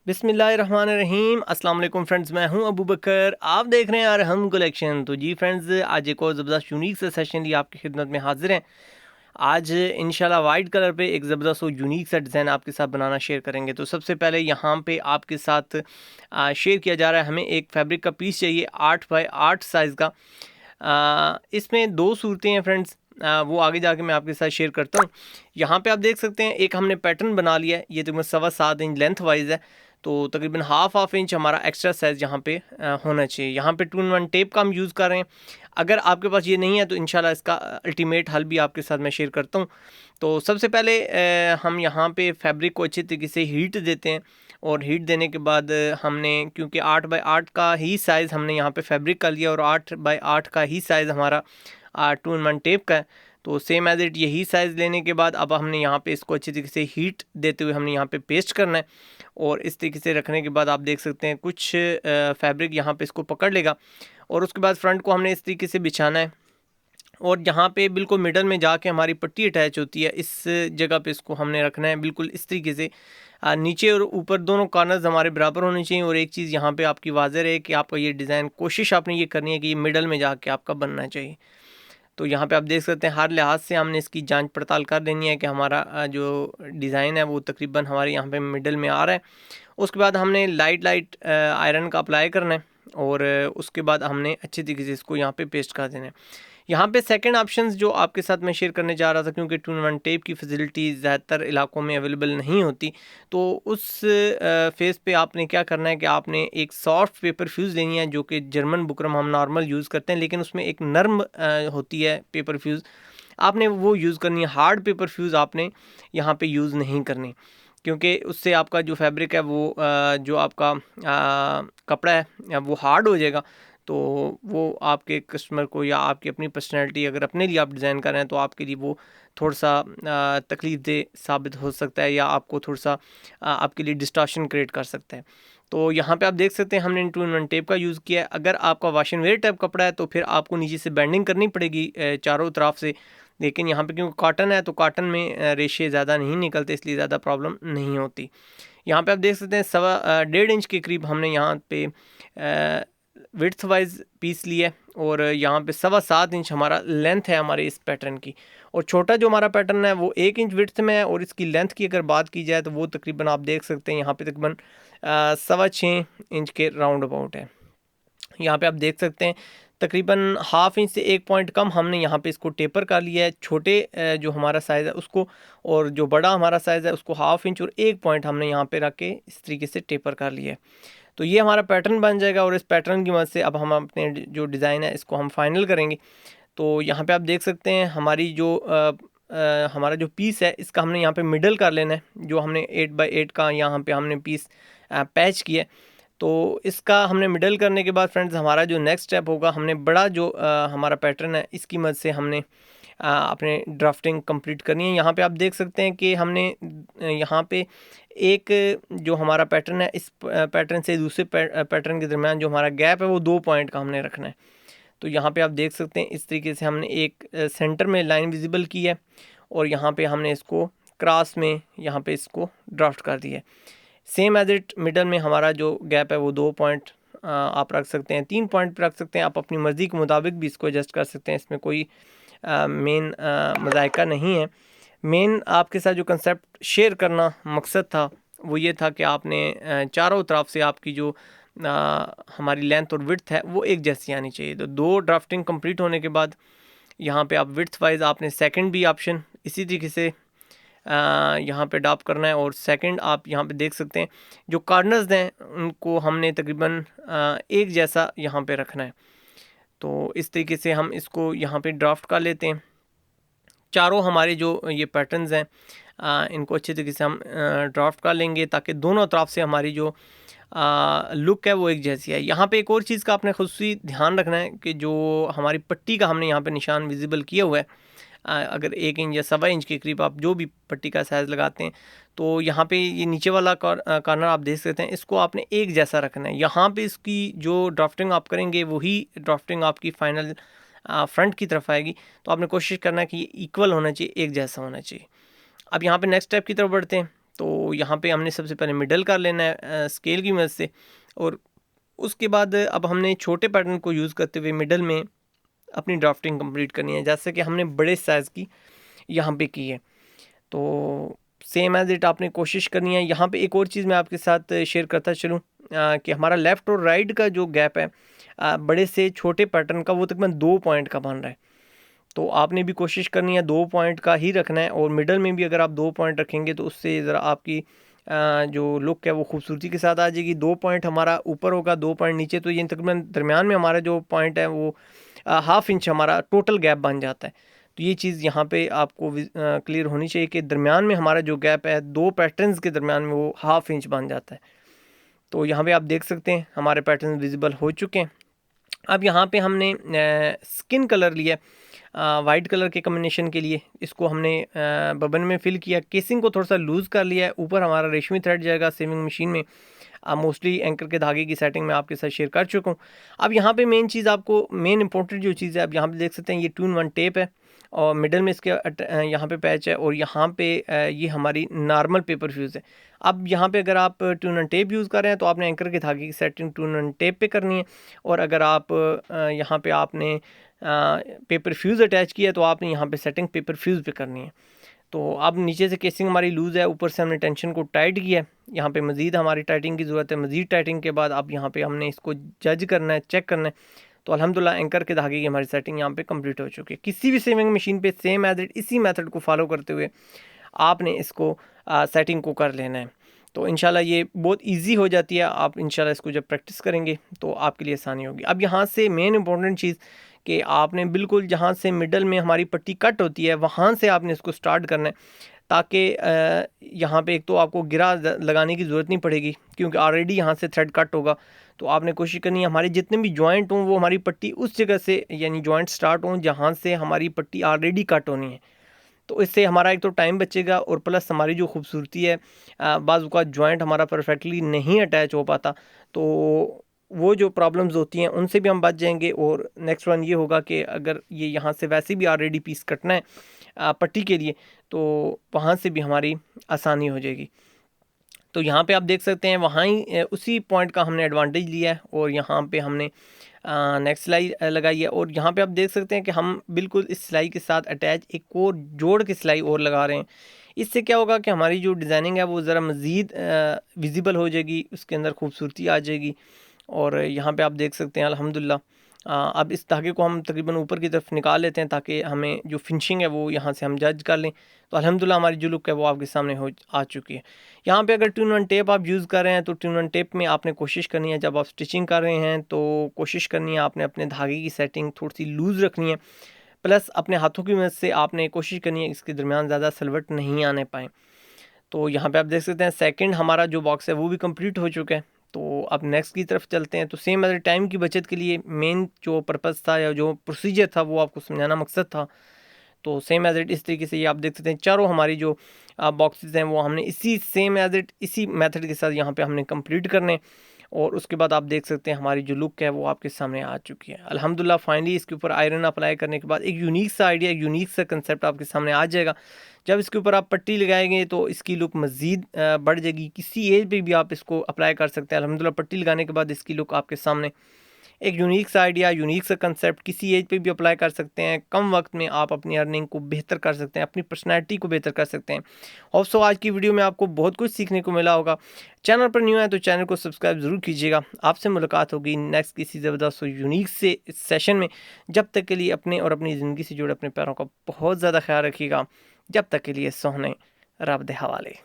बिस्मिल्लाहिर्रहमानिर्रहीम। अस्सलाम वालेकुम फ्रेंड्स, मैं हूं अबू बकर। आप देख रहे हैं अरहम कलेक्शन। तो जी फ्रेंड्स, आज एक और ज़बरदस्त यूनिक सा सेशन लिए आपकी खिदमत में हाजिर हैं। आज इंशाल्लाह वाइट कलर पे एक ज़बरदस्त और यूनिक सा डिज़ाइन आपके साथ बनाना शेयर करेंगे। तो सबसे पहले यहाँ पे आपके साथ शेयर किया जा रहा है, हमें एक फैब्रिक का पीस चाहिए 8 बाई 8 साइज़ का। इसमें दो सूरतें हैं फ्रेंड्स, वो आगे जाके मैं आपके साथ शेयर करता हूँ। यहाँ पे आप देख सकते हैं एक हमने पैटर्न बना लिया है। ये तकरीबन 7.25 इंच लेंथ वाइज है, तो तकरीबन हाफ इंच हमारा एक्स्ट्रा साइज़ यहाँ पे होना चाहिए। यहाँ पे 2-in-1 टेप का हम यूज़ कर रहे हैं। अगर आपके पास ये नहीं है तो इंशाल्लाह इसका अल्टीमेट हल भी आपके साथ मैं शेयर करता हूँ। तो सबसे पहले हम यहाँ पे फैब्रिक को अच्छे तरीके से हीट देते हैं, और हीट देने के बाद हमने, क्योंकि 8 बाई 8 का ही साइज़ हमने यहाँ पे फैब्रिक का लिया और 8 बाई 8 का ही साइज़ हमारा 2-in-1 टेप का है, तो सेम एज इट यही साइज़ लेने के बाद अब हमने यहाँ पे इसको अच्छी तरीके से हीट देते हुए हमने यहाँ पे पेस्ट करना है। और इस तरीके से रखने के बाद आप देख सकते हैं कुछ फैब्रिक यहाँ पे इसको पकड़ लेगा, और उसके बाद फ्रंट को हमने इस तरीके से बिछाना है। और यहाँ पे बिल्कुल मिडल में जाके हमारी पट्टी अटैच होती है, इस जगह पे इसको हमने रखना है बिल्कुल इस तरीके से। नीचे और ऊपर दोनों कॉर्नर्स हमारे बराबर होने चाहिए। और एक चीज़ यहाँ पे आपकी वाज़ेह रहे कि आपका ये डिज़ाइन, कोशिश आपने ये करनी है कि ये मिडल में जाके आपका बनना चाहिए। तो यहाँ पे आप देख सकते हैं हर लिहाज से हमने इसकी जांच पड़ताल कर देनी है कि हमारा जो डिज़ाइन है वो तकरीबन हमारे यहाँ पे मिडल में आ रहा है। उसके बाद हमने लाइट आयरन का अप्लाई करना है, और उसके बाद हमने अच्छे तरीके से इसको यहाँ पे पेस्ट कर देना है। यहाँ पे सेकंड ऑप्शंस जो आपके साथ मैं शेयर करने जा रहा था, क्योंकि 2-in-1 टेप की फैसिलिटी ज़्यादातर इलाकों में अवेलेबल नहीं होती, तो उस फेज़ पे आपने क्या करना है कि आपने एक सॉफ्ट पेपर फ्यूज़ लेनी है, जो कि जर्मन बुकरम हम नॉर्मल यूज़ करते हैं, लेकिन उसमें एक नर्म होती है पेपर फ्यूज़, आपने वो यूज़ करनी है। हार्ड पेपर फ्यूज़ आपने यहाँ पे यूज़ नहीं करनी, क्योंकि उससे आपका जो फैब्रिक है वो जो आपका कपड़ा है वो हार्ड हो जाएगा। तो वो आपके कस्टमर को, या आपकी अपनी पर्सनैलिटी, अगर अपने लिए आप डिज़ाइन कर रहे हैं तो आपके लिए वो थोड़ा सा तकलीफ दे साबित हो सकता है, या आपको थोड़ा सा आपके लिए डिस्टॉर्शन क्रिएट कर सकता है। तो यहाँ पे आप देख सकते हैं हमने 2-in-1 टेप का यूज़ किया है। अगर आपका वॉश एंड वेयर टाइप कपड़ा है तो फिर आपको नीचे से बैंडिंग करनी पड़ेगी चारों तरफ से, लेकिन यहाँ पे क्योंकि कॉटन है तो कॉटन में रेशे ज़्यादा नहीं निकलते, इसलिए ज़्यादा प्रॉब्लम नहीं होती। यहाँ पे आप देख सकते हैं 1.25 इंच के करीब हमने यहाँ पे विड्थ वाइज पीस लिया है, और यहाँ पे 7.25 इंच हमारा लेंथ है हमारे इस पैटर्न की। और छोटा जो हमारा पैटर्न है वो 1 इंच विड्थ में है, और इसकी लेंथ की अगर बात की जाए तो वो तकरीबन आप देख सकते हैं यहाँ पे तकरीबन 6.25 इंच के राउंड अबाउट है। यहाँ पे आप देख सकते हैं तकरीबन हाफ इंच से 1 पॉइंट कम हमने यहाँ पे इसको टेपर कर लिया है। छोटे जो हमारा साइज़ है उसको, और जो बड़ा हमारा साइज़ है उसको हाफ इंच और 1 पॉइंट हमने यहाँ पे रख के इस तरीके से टेपर कर लिया है। तो ये हमारा पैटर्न बन जाएगा, और इस पैटर्न की मदद से अब हम अपने जो डिज़ाइन है इसको हम फाइनल करेंगे। तो यहाँ पे आप देख सकते हैं हमारी जो हमारा जो पीस है इसका हमने यहाँ पे मिडल कर लेना है। जो हमने 8 बाई 8 का यहाँ पे हमने पीस पैच किया है, तो इसका हमने मिडल करने के बाद फ्रेंड्स हमारा जो नेक्स्ट स्टेप होगा, हमने बड़ा जो हमारा पैटर्न है इसकी मदद से हमने अपने ड्राफ्टिंग कंप्लीट करनी है। यहाँ पे आप देख सकते हैं कि हमने यहाँ पे एक जो हमारा पैटर्न है, इस पैटर्न से दूसरे पैटर्न के दरमियान जो हमारा गैप है वो 2 पॉइंट का हमने रखना है। तो यहाँ पे आप देख सकते हैं इस तरीके से हमने एक सेंटर में लाइन विजिबल की है, और यहाँ पे हमने इसको क्रॉस में यहाँ पे इसको ड्राफ्ट कर दिया है। सेम एज इट मिडल में हमारा जो गैप है वो 2 पॉइंट आप रख सकते हैं, 3 पॉइंट पर रख सकते हैं, आप अपनी मर्ज़ी के मुताबिक भी इसको एडजस्ट कर सकते हैं। इसमें कोई मेन मज़ायका नहीं है। मेन आपके साथ जो कंसेप्ट शेयर करना मकसद था वो ये था कि आपने चारों तरफ से आपकी जो हमारी लेंथ और विड्थ है वो एक जैसी आनी चाहिए। तो 2 ड्राफ्टिंग कंप्लीट होने के बाद यहाँ पे आप विड्थ वाइज आपने सेकंड भी ऑप्शन इसी तरीके से यहाँ पे अडॉप्ट करना है। और सेकंड आप यहाँ पे देख सकते हैं जो कॉर्नर्स हैं उनको हमने तकरीबन एक जैसा यहाँ पे रखना है। तो इस तरीके से हम इसको यहाँ पे ड्राफ्ट कर लेते हैं। चारों हमारे जो ये पैटर्न्स हैं इनको अच्छे तरीके से हम ड्राफ्ट कर लेंगे, ताकि दोनों तरफ से हमारी जो लुक है वो एक जैसी है। यहाँ पे एक और चीज़ का आपने खुसूसी ध्यान रखना है कि जो हमारी पट्टी का हमने यहाँ पे निशान विजिबल किया हुआ है, अगर 1 इंच या 1.25 इंच के करीब आप जो भी पट्टी का साइज़ लगाते हैं, तो यहाँ पे ये नीचे वाला कॉर्नर आप देख सकते हैं, इसको आपने एक जैसा रखना है। यहाँ पे इसकी जो ड्राफ्टिंग आप करेंगे वही ड्राफ्टिंग आपकी फ़ाइनल फ्रंट की तरफ आएगी। तो आपने कोशिश करना है कि ये इक्वल होना चाहिए, एक जैसा होना चाहिए। अब यहाँ पे नेक्स्ट स्टेप की तरफ बढ़ते हैं। तो यहाँ पे हमने सबसे पहले मिडल कर लेना है स्केल की मदद से, और उसके बाद अब हमने छोटे पैटर्न को यूज़ करते हुए मिडल में अपनी ड्राफ्टिंग कंप्लीट करनी है, जैसे कि हमने बड़े साइज़ की यहाँ पे की है। तो सेम एज इट आपने कोशिश करनी है। यहाँ पे एक और चीज़ मैं आपके साथ शेयर करता चलूँ कि हमारा लेफ़्ट और राइट का जो गैप है बड़े से छोटे पैटर्न का, वो तकरीबन 2 पॉइंट का बन रहा है। तो आपने भी कोशिश करनी है 2 पॉइंट का ही रखना है, और मिडल में भी अगर आप 2 पॉइंट रखेंगे तो उससे ज़रा आपकी जो लुक है वो खूबसूरती के साथ आ जाएगी। 2 पॉइंट हमारा ऊपर होगा, 2 पॉइंट नीचे, तो ये तकरीबन दरमियान में हमारा जो पॉइंट है वो हाफ इंच हमारा टोटल गैप बन जाता है। तो ये चीज़ यहाँ पे आपको क्लियर होनी चाहिए कि दरमियान में हमारा जो गैप है 2 पैटर्न्स के दरमियान में वो हाफ इंच बन जाता है। तो यहाँ पे आप देख सकते हैं हमारे पैटर्न विजिबल हो चुके हैं। अब यहाँ पे हमने स्किन कलर लिया, वाइट कलर के कम्बिनेशन के लिए इसको हमने बबन में फिल किया, केसिंग को थोड़ा सा लूज़ कर लिया है। ऊपर हमारा रेशमी थ्रेड जाएगा सेविंग मशीन में, मोस्टली एंकर के धागे की सेटिंग मैं आपके साथ शेयर कर चुका हूँ। अब यहाँ पे मेन चीज़ आपको, मेन इंपॉर्टेंट जो चीज़ है, अब यहाँ पे देख सकते हैं ये 2-in-1 टेप है, और मिडल में इसके यहाँ पे पैच है, और यहाँ पे ये हमारी नॉर्मल पेपर फ्यूज़ है। अब यहाँ पे अगर आप 2-in-1 टेप यूज़ कर रहे हैं तो आपने एंकर के धागे की सेटिंग 2-in-1 टेप पे करनी है, और अगर आप यहाँ पे आपने पेपर फ्यूज़ अटैच किया है तो आपने यहाँ पे सेटिंग पेपर फ्यूज़ पे करनी है। तो अब नीचे से केसिंग हमारी लूज़ है, ऊपर से हमने टेंशन को टाइट किया है। यहाँ पे मज़ीद हमारी टाइटिंग की ज़रूरत है। मज़ीद टाइटिंग के बाद अब यहाँ पे हमने इसको जज करना है, चेक करना है। तो अल्हम्दुलिल्लाह एंकर के धागे की हमारी सेटिंग यहाँ पे कंप्लीट हो चुकी है। किसी भी सेविंग मशीन पे सेम एज इट इसी मेथड को फॉलो करते हुए आपने इसको सेटिंग को कर लेना है। तो इंशाल्लाह ये बहुत इजी हो जाती है। आप इंशाल्लाह इसको जब प्रैक्टिस करेंगे तो आपके लिए आसानी होगी। अब यहाँ से मेन इंपॉर्टेंट चीज़ कि आपने बिल्कुल जहाँ से मिडल में हमारी पट्टी कट होती है वहाँ से आपने इसको स्टार्ट करना है, ताकि यहाँ पे एक तो आपको गिरा लगाने की ज़रूरत नहीं पड़ेगी, क्योंकि ऑलरेडी यहाँ से थ्रेड कट होगा। तो आपने कोशिश करनी है हमारे जितने भी जॉइंट हों वो हमारी पट्टी उस जगह से, यानी जॉइंट स्टार्ट हों जहाँ से हमारी पट्टी ऑलरेडी कट होनी है। तो इससे हमारा एक तो टाइम बचेगा, और प्लस हमारी जो खूबसूरती है, बाज़ औक़ात जॉइंट हमारा परफेक्टली नहीं अटैच हो पाता, तो वो जो प्रॉब्लम्स होती हैं उनसे भी हम बच जाएंगे। और नेक्स्ट वन ये होगा कि अगर ये यहाँ से वैसे भी ऑलरेडी पीस कटना है पट्टी के लिए, तो वहाँ से भी हमारी आसानी हो जाएगी। तो यहाँ पे आप देख सकते हैं वहाँ ही उसी पॉइंट का हमने एडवांटेज लिया है, और यहाँ पे हमने नेक्स्ट सिलाई लगाई है, और यहाँ पे आप देख सकते हैं कि हम बिल्कुल इस सिलाई के साथ अटैच एक और जोड़ के सिलाई और लगा रहे हैं। इससे क्या होगा कि हमारी जो डिज़ाइनिंग है वो ज़रा मज़ीद विजिबल हो जाएगी, उसके अंदर खूबसूरती आ जाएगी। और यहाँ पे आप देख सकते हैं अल्हम्दुलिल्लाह अब इस धागे को हम तकरीबन ऊपर की तरफ निकाल लेते हैं, ताकि हमें जो फिनिशिंग है वो यहाँ से हम जज कर लें। तो अल्हम्दुलिल्लाह हमारी जो लुक है वो आपके सामने आ चुकी है। यहाँ पे अगर 2-in-1 टेप आप यूज़ कर रहे हैं तो 2-in-1 टेप में आपने कोशिश करनी है, जब आप स्टिचिंग कर रहे हैं तो कोशिश करनी है आपने अपने धागे की सेटिंग थोड़ी सी लूज़ रखनी है, प्लस अपने हाथों की मदद से आपने कोशिश करनी है इसके दरमियान ज़्यादा सलवट नहीं आने पाएँ। तो यहाँ पे आप देख सकते हैं सेकंड हमारा जो बॉक्स है वो भी कंप्लीट हो चुका है। तो अब नेक्स्ट की तरफ चलते हैं। तो सेम एज टाइम की बचत के लिए मेन जो पर्पज़ था या जो प्रोसीजर था वो आपको समझाना मकसद था। तो सेम एज इट इस तरीके से ये आप देख सकते हैं चारों हमारी जो बॉक्सेस हैं वो हमने इसी सेम एज इट इसी मेथड के साथ यहाँ पे हमने कंप्लीट करने, और उसके बाद आप देख सकते हैं हमारी जो लुक है वो आपके सामने आ चुकी है अल्हम्दुलिल्लाह। फाइनली इसके ऊपर आयरन अप्लाई करने के बाद एक यूनिक सा आइडिया, एक यूनिक सा कंसेप्ट आपके सामने आ जाएगा। जब इसके ऊपर आप पट्टी लगाएंगे तो इसकी लुक मज़ीद बढ़ जाएगी। किसी एज पे भी आप इसको अप्लाई कर सकते हैं। अल्हम्दुलिल्लाह पट्टी लगाने के बाद इसकी लुक आपके सामने एक यूनिक सा आइडिया, यूनिक सा कंसेप्ट किसी एज पे भी अप्लाई कर सकते हैं। कम वक्त में आप अपनी अर्निंग को बेहतर कर सकते हैं, अपनी पर्सनैलिटी को बेहतर कर सकते हैं। होप सो आज की वीडियो में आपको बहुत कुछ सीखने को मिला होगा। चैनल पर न्यू है तो चैनल को सब्सक्राइब ज़रूर कीजिएगा। आपसे मुलाकात होगी नेक्स्ट किसी ज़बरदस्त और यूनिक से सेशन में। जब तक के लिए अपने और अपनी ज़िंदगी से जुड़े अपने पैरों का बहुत ज़्यादा ख्याल रखिएगा। जब तक के लिए सोहने रब दे हवाले।